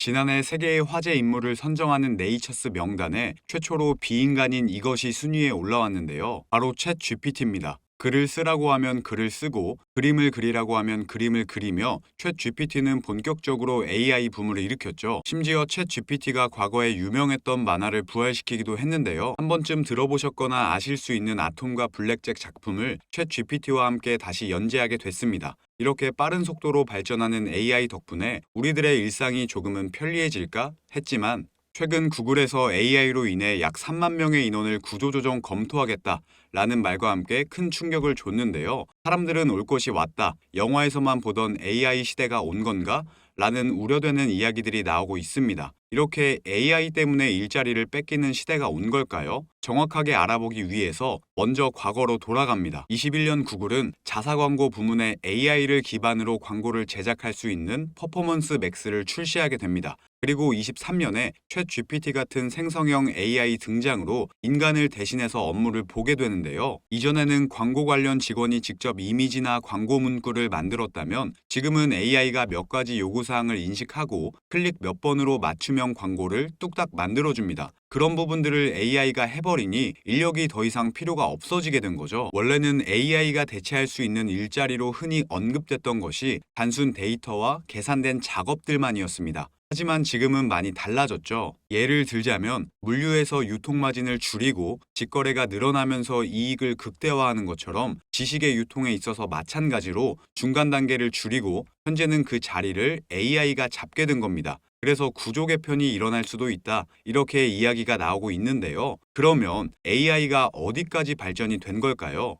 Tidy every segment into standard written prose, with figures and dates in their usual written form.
지난해 세계의 화제 인물을 선정하는 네이처스 명단에 최초로 비인간인 이것이 순위에 올라왔는데요. 바로 챗 GPT입니다. 글을 쓰라고 하면 글을 쓰고 그림을 그리라고 하면 그림을 그리며 챗 GPT는 본격적으로 AI 붐을 일으켰죠. 심지어 챗 GPT가 과거에 유명했던 만화를 부활시키기도 했는데요. 한 번쯤 들어보셨거나 아실 수 있는 아톰과 블랙잭 작품을 챗 GPT와 함께 다시 연재하게 됐습니다. 이렇게 빠른 속도로 발전하는 AI 덕분에 우리들의 일상이 조금은 편리해질까 했지만 최근 구글에서 AI로 인해 약 3만 명의 인원을 구조조정 검토하겠다라는 말과 함께 큰 충격을 줬는데요. 사람들은 올 것이 왔다, 영화에서만 보던 AI 시대가 온 건가? 라는 우려되는 이야기들이 나오고 있습니다. 이렇게 AI 때문에 일자리를 뺏기는 시대가 온 걸까요? 정확하게 알아보기 위해서 먼저 과거로 돌아갑니다. 21년 구글은 자사광고 부문에 AI를 기반으로 광고를 제작할 수 있는 퍼포먼스 맥스를 출시하게 됩니다. 그리고 23년에 챗 GPT 같은 생성형 AI 등장으로 인간을 대신해서 업무를 보게 되는데요. 이전에는 광고 관련 직원이 직접 이미지나 광고 문구를 만들었다면 지금은 AI가 몇 가지 요구사항을 인식하고 클릭 몇 번으로 맞춤형 광고를 뚝딱 만들어줍니다. 그런 부분들을 AI가 해버리니 인력이 더 이상 필요가 없어지게 된 거죠. 원래는 AI가 대체할 수 있는 일자리로 흔히 언급됐던 것이 단순 데이터와 계산된 작업들만이었습니다. 하지만 지금은 많이 달라졌죠. 예를 들자면 물류에서 유통마진을 줄이고 직거래가 늘어나면서 이익을 극대화하는 것처럼 지식의 유통에 있어서 마찬가지로 중간 단계를 줄이고 현재는 그 자리를 AI가 잡게 된 겁니다. 그래서 구조 개편이 일어날 수도 있다, 이렇게 이야기가 나오고 있는데요. 그러면 AI가 어디까지 발전이 된 걸까요?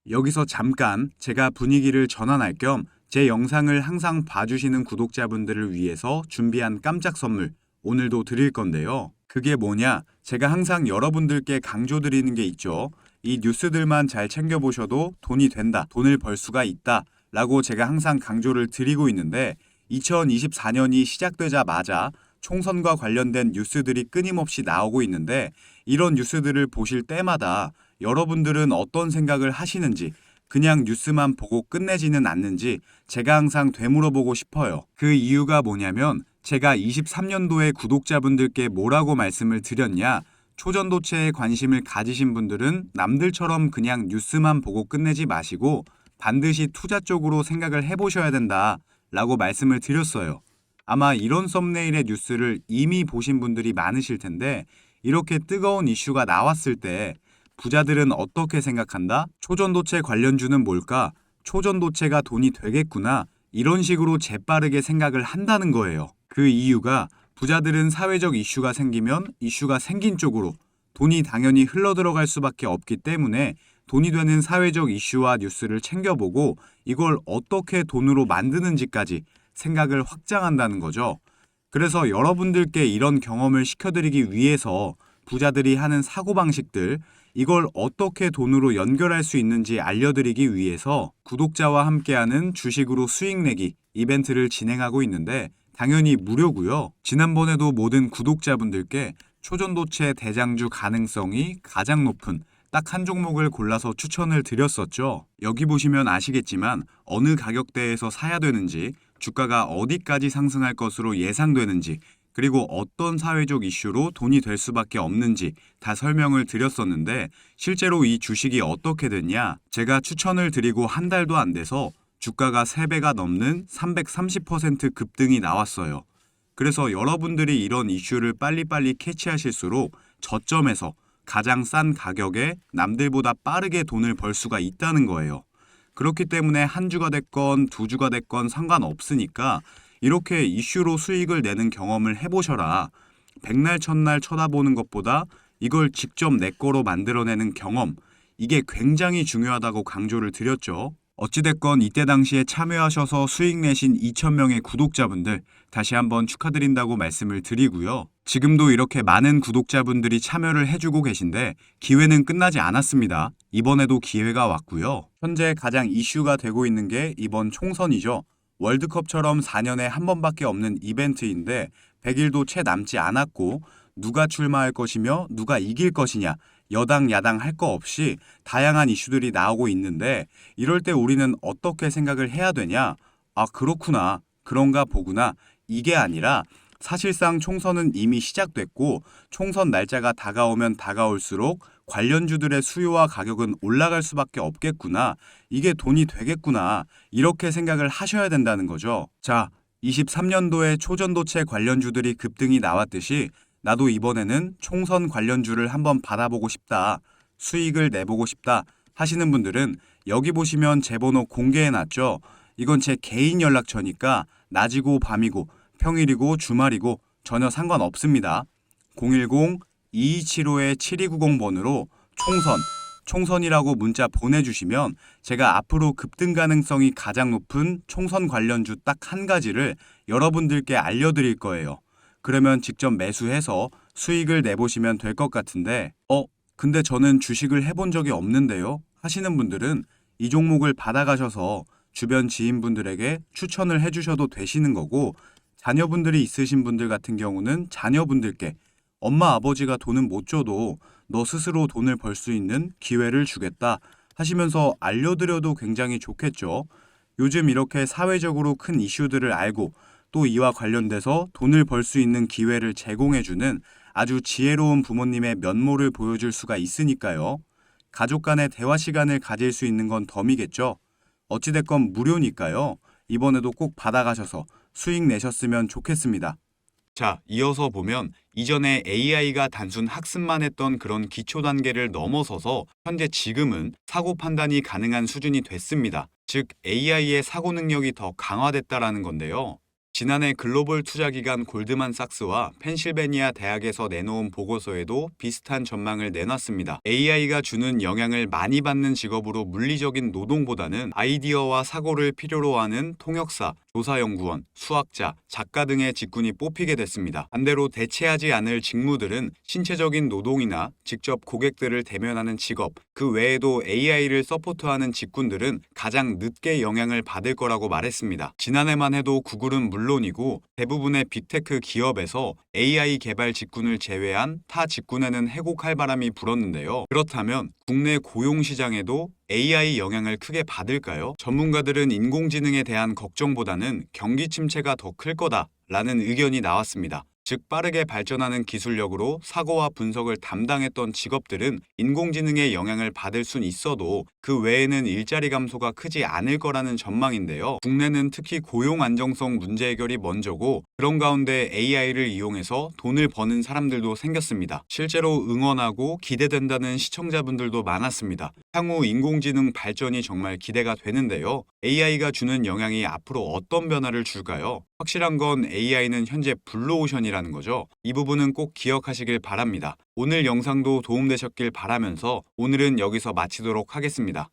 여기서 잠깐 제가 분위기를 전환할 겸 제 영상을 항상 봐주시는 구독자분들을 위해서 준비한 깜짝 선물 오늘도 드릴 건데요. 그게 뭐냐? 제가 항상 여러분들께 강조드리는 게 있죠. 이 뉴스들만 잘 챙겨보셔도 돈이 된다, 돈을 벌 수가 있다 라고 제가 항상 강조를 드리고 있는데 2024년이 시작되자마자 총선과 관련된 뉴스들이 끊임없이 나오고 있는데 이런 뉴스들을 보실 때마다 여러분들은 어떤 생각을 하시는지, 그냥 뉴스만 보고 끝내지는 않는지 제가 항상 되물어보고 싶어요. 그 이유가 뭐냐면 제가 23년도에 구독자분들께 뭐라고 말씀을 드렸냐? 초전도체에 관심을 가지신 분들은 남들처럼 그냥 뉴스만 보고 끝내지 마시고 반드시 투자 쪽으로 생각을 해보셔야 된다 라고 말씀을 드렸어요. 아마 이런 썸네일의 뉴스를 이미 보신 분들이 많으실 텐데 이렇게 뜨거운 이슈가 나왔을 때 부자들은 어떻게 생각한다? 초전도체 관련주는 뭘까? 초전도체가 돈이 되겠구나. 이런 식으로 재빠르게 생각을 한다는 거예요. 그 이유가 부자들은 사회적 이슈가 생기면 이슈가 생긴 쪽으로 돈이 당연히 흘러들어갈 수밖에 없기 때문에 돈이 되는 사회적 이슈와 뉴스를 챙겨보고 이걸 어떻게 돈으로 만드는지까지 생각을 확장한다는 거죠. 그래서 여러분들께 이런 경험을 시켜드리기 위해서 부자들이 하는 사고방식들, 이걸 어떻게 돈으로 연결할 수 있는지 알려드리기 위해서 구독자와 함께하는 주식으로 수익 내기 이벤트를 진행하고 있는데 당연히 무료고요. 지난번에도 모든 구독자분들께 초전도체 대장주 가능성이 가장 높은 딱 한 종목을 골라서 추천을 드렸었죠. 여기 보시면 아시겠지만 어느 가격대에서 사야 되는지, 주가가 어디까지 상승할 것으로 예상되는지, 그리고 어떤 사회적 이슈로 돈이 될 수밖에 없는지 다 설명을 드렸었는데 실제로 이 주식이 어떻게 됐냐? 제가 추천을 드리고 한 달도 안 돼서 주가가 3배가 넘는 330% 급등이 나왔어요. 그래서 여러분들이 이런 이슈를 빨리빨리 캐치하실수록 저점에서 가장 싼 가격에 남들보다 빠르게 돈을 벌 수가 있다는 거예요. 그렇기 때문에 한 주가 됐건 두 주가 됐건 상관없으니까 이렇게 이슈로 수익을 내는 경험을 해보셔라. 백날 첫날 쳐다보는 것보다 이걸 직접 내 거로 만들어내는 경험, 이게 굉장히 중요하다고 강조를 드렸죠. 어찌됐건 이때 당시에 참여하셔서 수익 내신 2,000명의 구독자분들 다시 한번 축하드린다고 말씀을 드리고요. 지금도 이렇게 많은 구독자분들이 참여를 해주고 계신데 기회는 끝나지 않았습니다. 이번에도 기회가 왔고요. 현재 가장 이슈가 되고 있는 게 이번 총선이죠. 월드컵처럼 4년에 한 번밖에 없는 이벤트인데 100일도 채 남지 않았고 누가 출마할 것이며 누가 이길 것이냐, 여당 야당 할 거 없이 다양한 이슈들이 나오고 있는데 이럴 때 우리는 어떻게 생각을 해야 되냐? 아, 그렇구나, 그런가 보구나, 이게 아니라 사실상 총선은 이미 시작됐고 총선 날짜가 다가오면 다가올수록 관련주들의 수요와 가격은 올라갈 수밖에 없겠구나. 이게 돈이 되겠구나. 이렇게 생각을 하셔야 된다는 거죠. 자, 23년도에 초전도체 관련주들이 급등이 나왔듯이 나도 이번에는 총선 관련주를 한번 받아보고 싶다. 수익을 내보고 싶다 하시는 분들은 여기 보시면 제 번호 공개해놨죠. 이건 제 개인 연락처니까 낮이고 밤이고 평일이고 주말이고 전혀 상관없습니다. 010-2275-7290번으로 총선이라고 문자 보내주시면 제가 앞으로 급등 가능성이 가장 높은 총선 관련주 딱 한 가지를 여러분들께 알려드릴 거예요. 그러면 직접 매수해서 수익을 내보시면 될 것 같은데 근데 저는 주식을 해본 적이 없는데요 하시는 분들은 이 종목을 받아가셔서 주변 지인분들에게 추천을 해주셔도 되시는 거고, 자녀분들이 있으신 분들 같은 경우는 자녀분들께 엄마 아버지가 돈은 못 줘도 너 스스로 돈을 벌 수 있는 기회를 주겠다 하시면서 알려드려도 굉장히 좋겠죠. 요즘 이렇게 사회적으로 큰 이슈들을 알고 또 이와 관련돼서 돈을 벌 수 있는 기회를 제공해주는 아주 지혜로운 부모님의 면모를 보여줄 수가 있으니까요. 가족 간의 대화 시간을 가질 수 있는 건 덤이겠죠. 어찌됐건 무료니까요. 이번에도 꼭 받아가셔서 수익 내셨으면 좋겠습니다. 자, 이어서 보면 이전에 AI가 단순 학습만 했던 그런 기초 단계를 넘어서서 현재 지금은 사고 판단이 가능한 수준이 됐습니다. 즉, AI의 사고 능력이 더 강화됐다라는 건데요. 지난해 글로벌 투자기관 골드만삭스와 펜실베니아 대학에서 내놓은 보고서에도 비슷한 전망을 내놨습니다. AI가 주는 영향을 많이 받는 직업으로 물리적인 노동보다는 아이디어와 사고를 필요로 하는 통역사, 조사연구원, 수학자, 작가 등의 직군이 뽑히게 됐습니다. 반대로 대체하지 않을 직무들은 신체적인 노동이나 직접 고객들을 대면하는 직업, 그 외에도 AI를 서포트하는 직군들은 가장 늦게 영향을 받을 거라고 말했습니다. 지난해만 해도 구글은 물론이고 대부분의 빅테크 기업에서 AI 개발 직군을 제외한 타 직군에는 해고할 바람이 불었는데요. 그렇다면 국내 고용 시장에도 AI 영향을 크게 받을까요? 전문가들은 인공지능에 대한 걱정보다는 경기 침체가 더 클 거다라는 의견이 나왔습니다. 즉, 빠르게 발전하는 기술력으로 사고와 분석을 담당했던 직업들은 인공지능의 영향을 받을 순 있어도 그 외에는 일자리 감소가 크지 않을 거라는 전망인데요. 국내는 특히 고용 안정성 문제 해결이 먼저고, 그런 가운데 AI를 이용해서 돈을 버는 사람들도 생겼습니다. 실제로 응원하고 기대된다는 시청자분들도 많았습니다. 향후 인공지능 발전이 정말 기대가 되는데요. AI가 주는 영향이 앞으로 어떤 변화를 줄까요? 확실한 건 AI는 현재 블루오션이라는 거죠. 이 부분은 꼭 기억하시길 바랍니다. 오늘 영상도 도움되셨길 바라면서 오늘은 여기서 마치도록 하겠습니다.